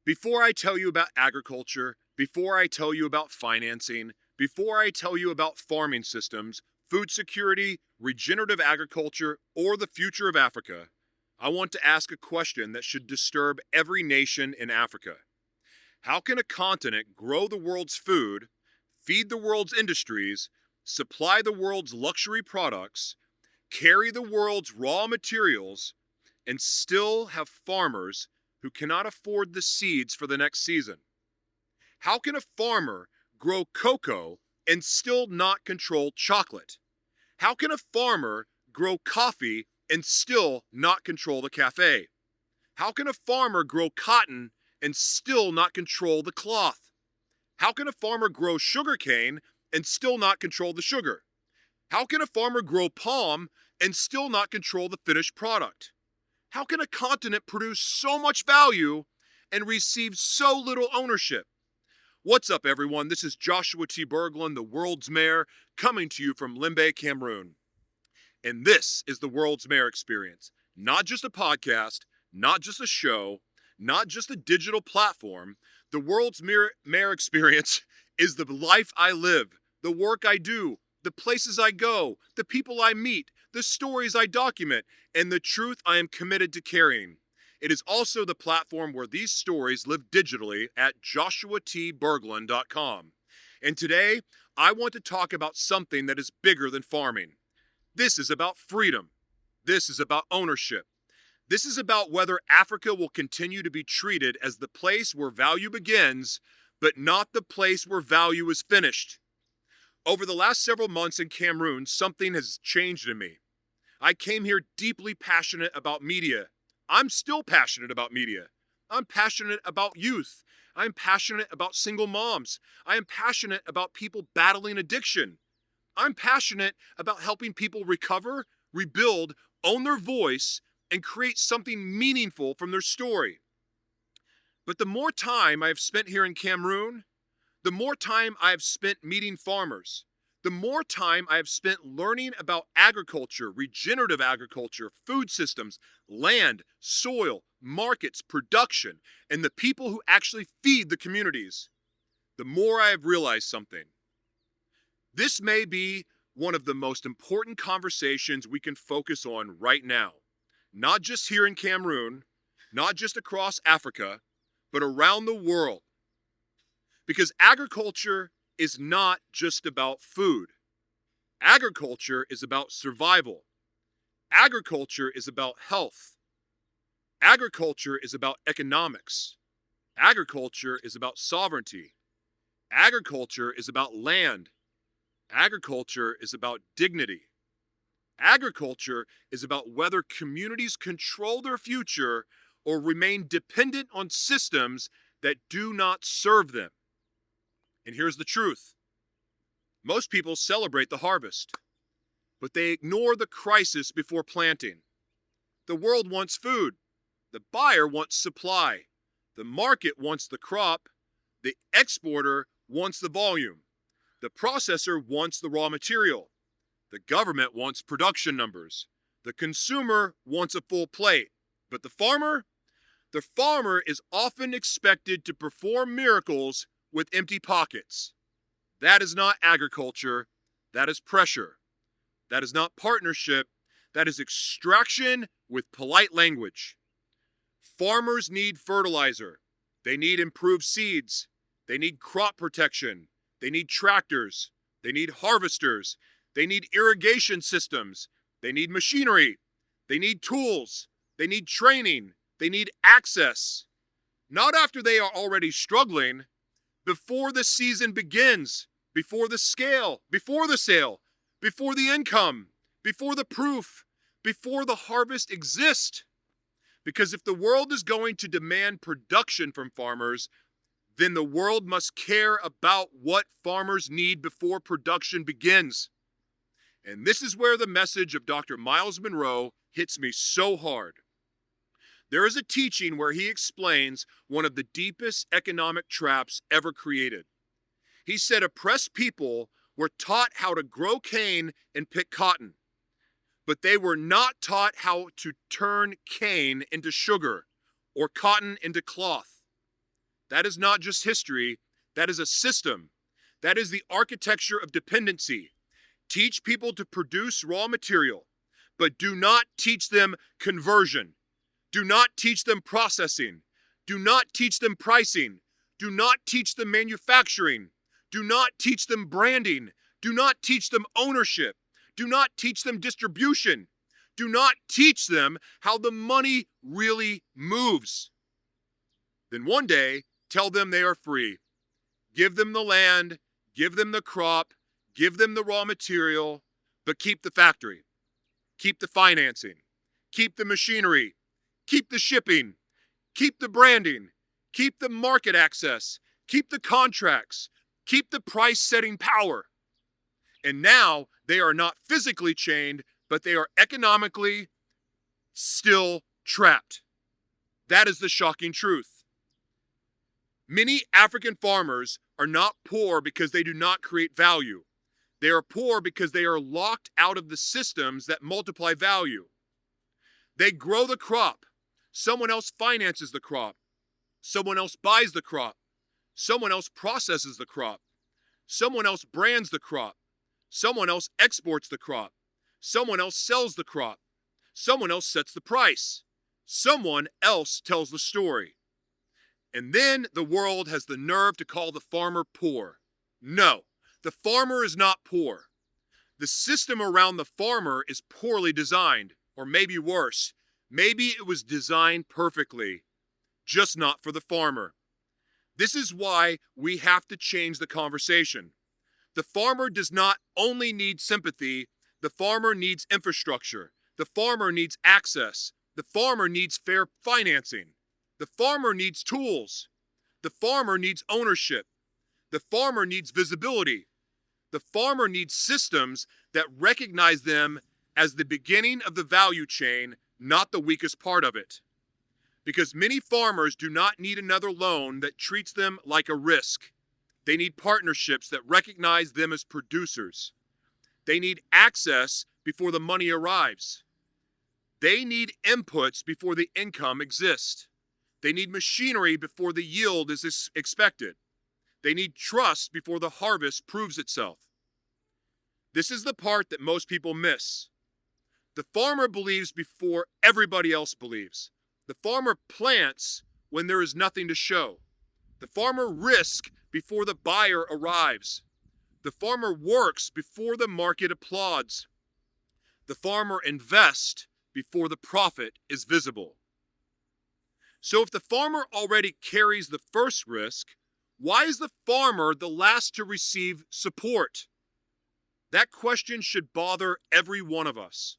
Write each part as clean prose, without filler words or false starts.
Before I tell you about agriculture, before I tell you about financing, before I tell you about farming systems, food security, regenerative agriculture, or the future of Africa, I want to ask a question that should disturb every nation in Africa. How can a continent grow the world's food, feed the world's industries, supply the world's luxury products, carry the world's raw materials, and still have farmers who cannot afford the seeds for the next season? How can a farmer grow cocoa and still not control chocolate? How can a farmer grow coffee and still not control the cafe? How can a farmer grow cotton and still not control the cloth? How can a farmer grow sugarcane and still not control the sugar? How can a farmer grow palm and still not control the finished product? How can a continent produce so much value and receive so little ownership? What's up, everyone? This is Joshua T. Berglan, the world's mayor, coming to you from Limbe, Cameroon. And this is the World's Mayor Experience. Not just a podcast, not just a show, not just a digital platform. The World's Mayor Experience is the life I live, the work I do, the places I go, the people I meet, the stories I document, and the truth I am committed to carrying. It is also the platform where these stories live digitally at joshuatberglan.com. And today, I want to talk about something that is bigger than farming. This is about freedom. This is about ownership. This is about whether Africa will continue to be treated as the place where value begins, but not the place where value is finished. Over the last several months in Cameroon, something has changed in me. I came here deeply passionate about media. I'm still passionate about media. I'm passionate about youth. I'm passionate about single moms. I am passionate about people battling addiction. I'm passionate about helping people recover, rebuild, own their voice, and create something meaningful from their story. But the more time I have spent here in Cameroon, the more time I have spent meeting farmers, the more time I have spent learning about agriculture, regenerative agriculture, food systems, land, soil, markets, production, and the people who actually feed the communities, the more I have realized something. This may be one of the most important conversations we can focus on right now, not just here in Cameroon, not just across Africa, but around the world. Because agriculture is not just about food. Agriculture is about survival. Agriculture is about health. Agriculture is about economics. Agriculture is about sovereignty. Agriculture is about land. Agriculture is about dignity. Agriculture is about whether communities control their future or remain dependent on systems that do not serve them. And here's the truth. Most people celebrate the harvest, but they ignore the crisis before planting. The world wants food. The buyer wants supply. The market wants the crop. The exporter wants the volume. The processor wants the raw material. The government wants production numbers. The consumer wants a full plate. But the farmer is often expected to perform miracles with empty pockets. That is not agriculture. That is pressure. That is not partnership. That is extraction with polite language. Farmers need fertilizer. They need improved seeds. They need crop protection. They need tractors. They need harvesters. They need irrigation systems. They need machinery. They need tools. They need training. They need access. Not after they are already struggling, before the season begins, before the sale, before the income, before the proof, before the harvest exists. Because if the world is going to demand production from farmers, then the world must care about what farmers need before production begins. And this is where the message of Dr. Myles Munroe hits me so hard. There is a teaching where he explains one of the deepest economic traps ever created. He said oppressed people were taught how to grow cane and pick cotton, but they were not taught how to turn cane into sugar or cotton into cloth. That is not just history, that is a system. That is the architecture of dependency. Teach people to produce raw material, but do not teach them conversion. Do not teach them processing. Do not teach them pricing. Do not teach them manufacturing. Do not teach them branding. Do not teach them ownership. Do not teach them distribution. Do not teach them how the money really moves. Then one day, tell them they are free. Give them the land, give them the crop, give them the raw material, but keep the factory. Keep the financing. Keep the machinery. Keep the shipping. Keep the branding. Keep the market access. Keep the contracts. Keep the price-setting power. And now they are not physically chained, but they are economically still trapped. That is the shocking truth. Many African farmers are not poor because they do not create value. They are poor because they are locked out of the systems that multiply value. They grow the crop. Someone else finances the crop. Someone else buys the crop. Someone else processes the crop. Someone else brands the crop. Someone else exports the crop. Someone else sells the crop. Someone else sets the price. Someone else tells the story. And then the world has the nerve to call the farmer poor. No, the farmer is not poor. The system around the farmer is poorly designed, or maybe worse, maybe it was designed perfectly, just not for the farmer. This is why we have to change the conversation. The farmer does not only need sympathy, the farmer needs infrastructure. The farmer needs access. The farmer needs fair financing. The farmer needs tools. The farmer needs ownership. The farmer needs visibility. The farmer needs systems that recognize them as the beginning of the value chain, not the weakest part of it. Because many farmers do not need another loan that treats them like a risk. They need partnerships that recognize them as producers. They need access before the money arrives. They need inputs before the income exists. They need machinery before the yield is expected. They need trust before the harvest proves itself. This is the part that most people miss. The farmer believes before everybody else believes. The farmer plants when there is nothing to show. The farmer risks before the buyer arrives. The farmer works before the market applauds. The farmer invests before the profit is visible. So if the farmer already carries the first risk, why is the farmer the last to receive support? That question should bother every one of us.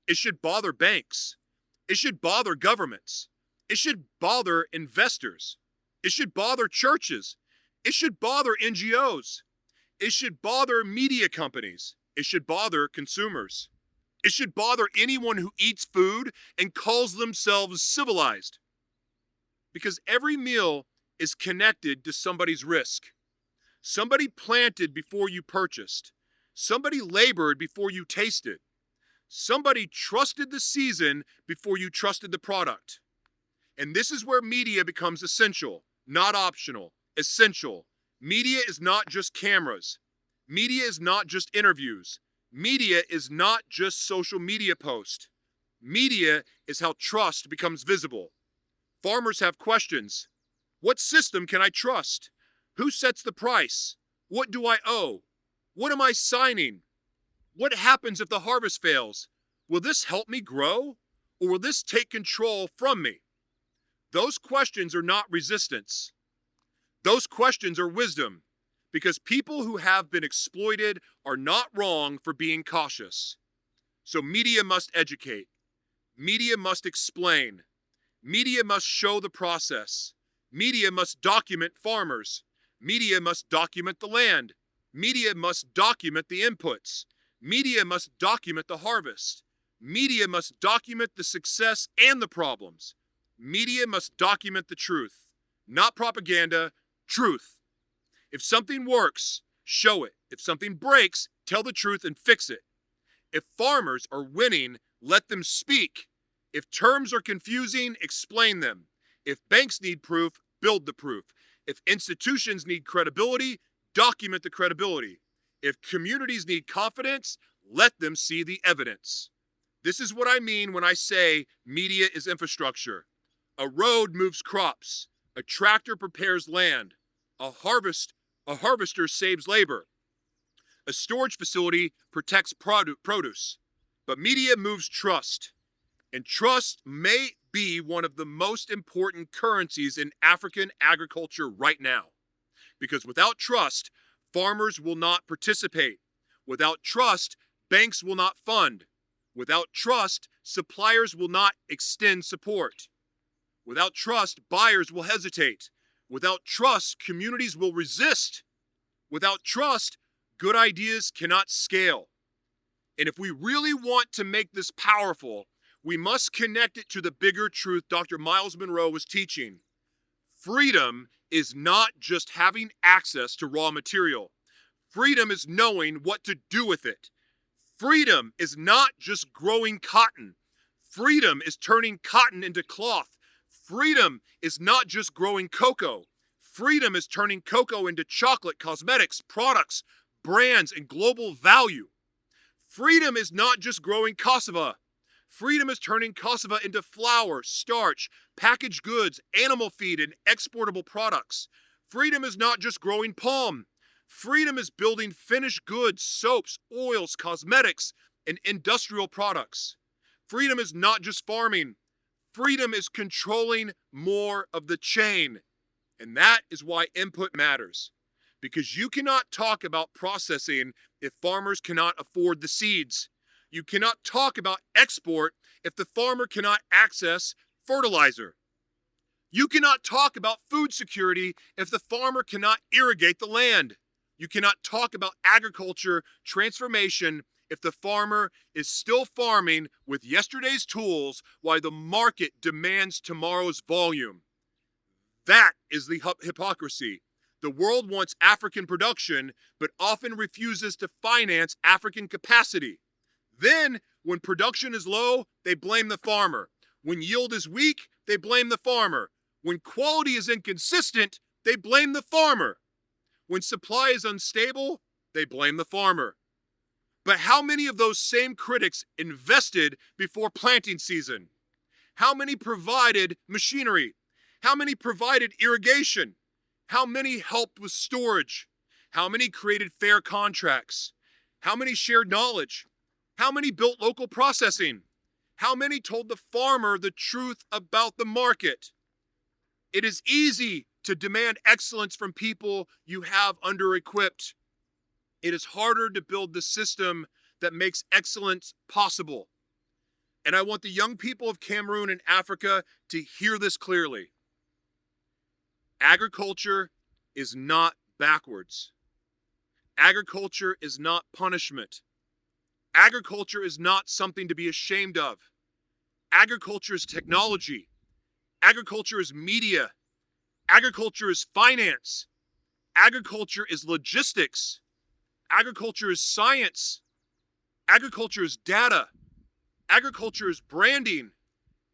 It should bother banks. It should bother governments. It should bother investors. It should bother churches. It should bother NGOs. It should bother media companies. It should bother consumers. It should bother anyone who eats food and calls themselves civilized. Because every meal is connected to somebody's risk. Somebody planted before you purchased. Somebody labored before you tasted. Somebody trusted the season before you trusted the product. And this is where media becomes essential, not optional, essential. Media is not just cameras. Media is not just interviews. Media is not just social media posts. Media is how trust becomes visible. Farmers have questions. What system can I trust? Who sets the price? What do I owe? What am I signing? What happens if the harvest fails? Will this help me grow? Or will this take control from me? Those questions are not resistance. Those questions are wisdom, because people who have been exploited are not wrong for being cautious. So media must educate. Media must explain. Media must show the process. Media must document farmers. Media must document the land. Media must document the inputs. Media must document the harvest. Media must document the success and the problems. Media must document the truth. Not propaganda, truth. If something works, show it. If something breaks, tell the truth and fix it. If farmers are winning, let them speak. If terms are confusing, explain them. If banks need proof, build the proof. If institutions need credibility, document the credibility. If communities need confidence, let them see the evidence. This is what I mean when I say media is infrastructure. A road moves crops. A tractor prepares land. A harvester saves labor. A storage facility protects produce. But media moves trust. And trust may be one of the most important currencies in African agriculture right now. Because without trust, farmers will not participate. Without trust, banks will not fund. Without trust, suppliers will not extend support. Without trust, buyers will hesitate. Without trust, communities will resist. Without trust, good ideas cannot scale. And if we really want to make this powerful, we must connect it to the bigger truth Dr. Myles Munroe was teaching. Freedom is not just having access to raw material. Freedom is knowing what to do with it. Freedom is not just growing cotton. Freedom is turning cotton into cloth. Freedom is not just growing cocoa. Freedom is turning cocoa into chocolate, cosmetics, products, brands, and global value. Freedom is not just growing cassava. Freedom is turning cassava into flour, starch, packaged goods, animal feed, and exportable products. Freedom is not just growing palm. Freedom is building finished goods, soaps, oils, cosmetics, and industrial products. Freedom is not just farming. Freedom is controlling more of the chain. And that is why input matters. Because you cannot talk about processing if farmers cannot afford the seeds. You cannot talk about export if the farmer cannot access fertilizer. You cannot talk about food security if the farmer cannot irrigate the land. You cannot talk about agriculture transformation if the farmer is still farming with yesterday's tools while the market demands tomorrow's volume. That is the hypocrisy. The world wants African production, but often refuses to finance African capacity. Then, when production is low, they blame the farmer. When yield is weak, they blame the farmer. When quality is inconsistent, they blame the farmer. When supply is unstable, they blame the farmer. But how many of those same critics invested before planting season? How many provided machinery? How many provided irrigation? How many helped with storage? How many created fair contracts? How many shared knowledge? How many built local processing? How many told the farmer the truth about the market? It is easy to demand excellence from people you have under-equipped. It is harder to build the system that makes excellence possible. And I want the young people of Cameroon and Africa to hear this clearly. Agriculture is not backwards. Agriculture is not punishment. Agriculture is not something to be ashamed of. Agriculture is technology. Agriculture is media. Agriculture is finance. Agriculture is logistics. Agriculture is science. Agriculture is data. Agriculture is branding.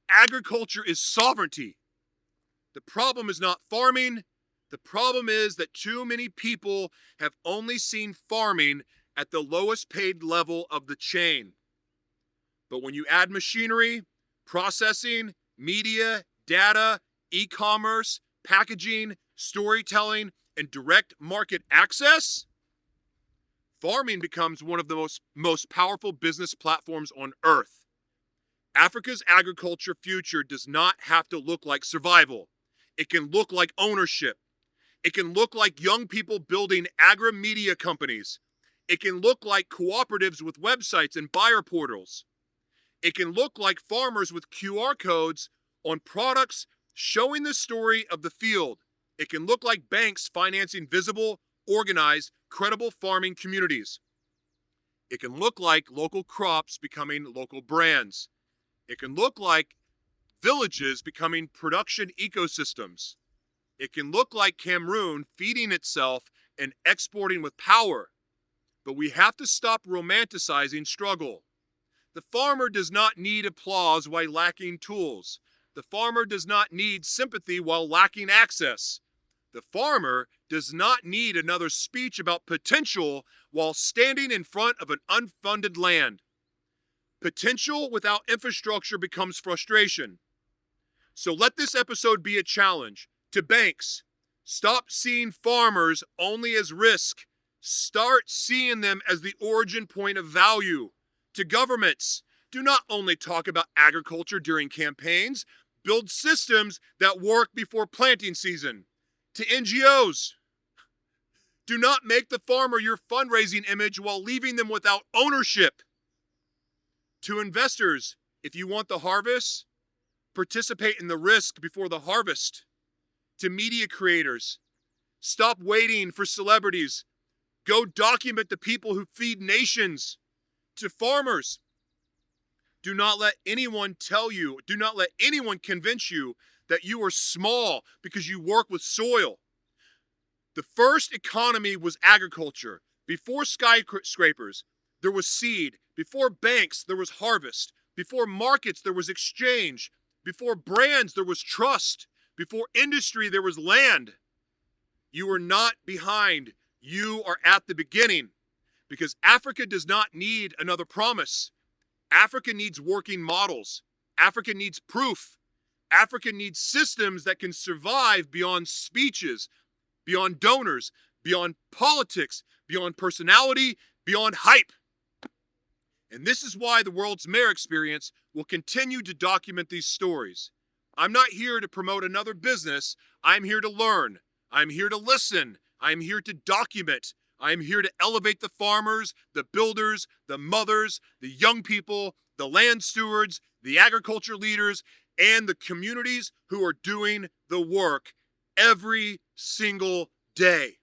Agriculture is sovereignty. The problem is not farming. The problem is that too many people have only seen farming at the lowest paid level of the chain. But when you add machinery, processing, media, data, e-commerce, packaging, storytelling, and direct market access, farming becomes one of the most powerful business platforms on earth. Africa's agriculture future does not have to look like survival. It can look like ownership. It can look like young people building agri-media companies. It can look like cooperatives with websites and buyer portals. It can look like farmers with QR codes on products showing the story of the field. It can look like banks financing visible, organized, credible farming communities. It can look like local crops becoming local brands. It can look like villages becoming production ecosystems. It can look like Cameroon feeding itself and exporting with power. But we have to stop romanticizing struggle. The farmer does not need applause while lacking tools. The farmer does not need sympathy while lacking access. The farmer does not need another speech about potential while standing in front of an unfunded land. Potential without infrastructure becomes frustration. So let this episode be a challenge to banks. Stop seeing farmers only as risk. Start seeing them as the origin point of value. To governments, do not only talk about agriculture during campaigns, build systems that work before planting season. To NGOs, do not make the farmer your fundraising image while leaving them without ownership. To investors, if you want the harvest, participate in the risk before the harvest. To media creators, stop waiting for celebrities. Go document the people who feed nations. To farmers, do not let anyone convince you that you are small because you work with soil. The first economy was agriculture. Before skyscrapers, there was seed. Before banks, there was harvest. Before markets, there was exchange. Before brands, there was trust. Before industry, there was land. You are not behind. You are at the beginning. Because Africa does not need another promise. Africa needs working models. Africa needs proof. Africa needs systems that can survive beyond speeches, beyond donors, beyond politics, beyond personality, beyond hype. And this is why the World's Mayor Experience will continue to document these stories. I'm not here to promote another business. I'm here to learn. I'm here to listen. I'm here to document. I'm here to elevate the farmers, the builders, the mothers, the young people, the land stewards, the agriculture leaders, and the communities who are doing the work every single day.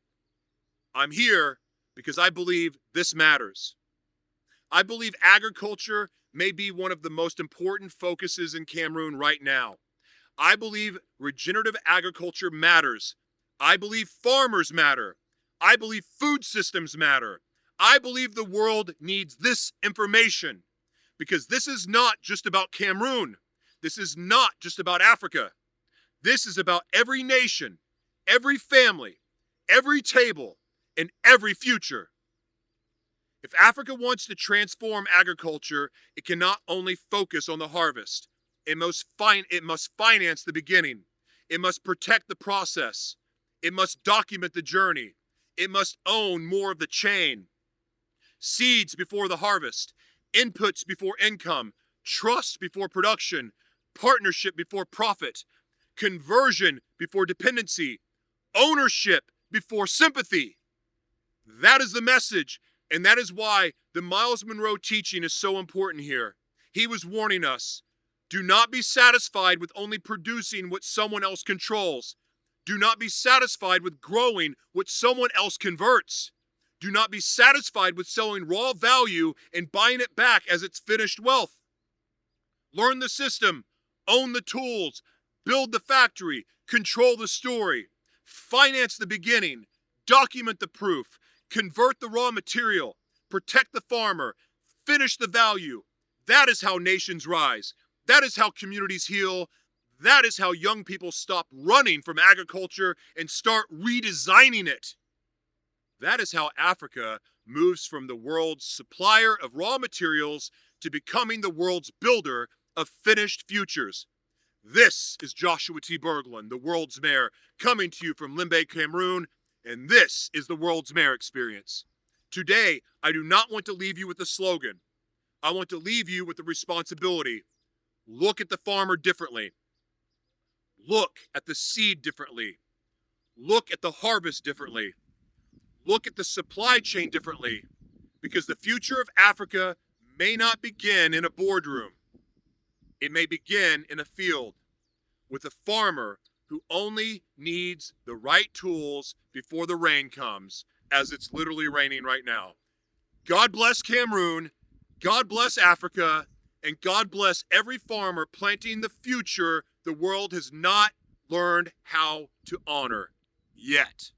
I'm here because I believe this matters. I believe agriculture may be one of the most important focuses in Cameroon right now. I believe regenerative agriculture matters. I believe farmers matter. I believe food systems matter. I believe the world needs this information because this is not just about Cameroon. This is not just about Africa. This is about every nation, every family, every table, and every future. If Africa wants to transform agriculture, it cannot only focus on the harvest. It must finance the beginning. It must protect the process. It must document the journey. It must own more of the chain. Seeds before the harvest, inputs before income, trust before production, partnership before profit, conversion before dependency, ownership before sympathy. That is the message, and that is why the Myles Munroe teaching is so important here. He was warning us, do not be satisfied with only producing what someone else controls. Do not be satisfied with growing what someone else converts. Do not be satisfied with selling raw value and buying it back as its finished wealth. Learn the system, own the tools, build the factory, control the story, finance the beginning, document the proof, convert the raw material, protect the farmer, finish the value. That is how nations rise. That is how communities heal. That is how young people stop running from agriculture and start redesigning it. That is how Africa moves from the world's supplier of raw materials to becoming the world's builder of finished futures. This is Joshua T. Berglan, the World's Mayor, coming to you from Limbe, Cameroon, and this is the World's Mayor Experience. Today, I do not want to leave you with a slogan. I want to leave you with the responsibility. Look at the farmer differently. Look at the seed differently. Look at the harvest differently. Look at the supply chain differently. Because the future of Africa may not begin in a boardroom. It may begin in a field with a farmer who only needs the right tools before the rain comes, as it's literally raining right now. God bless Cameroon, God bless Africa, and God bless every farmer planting the future the world has not learned how to honor yet.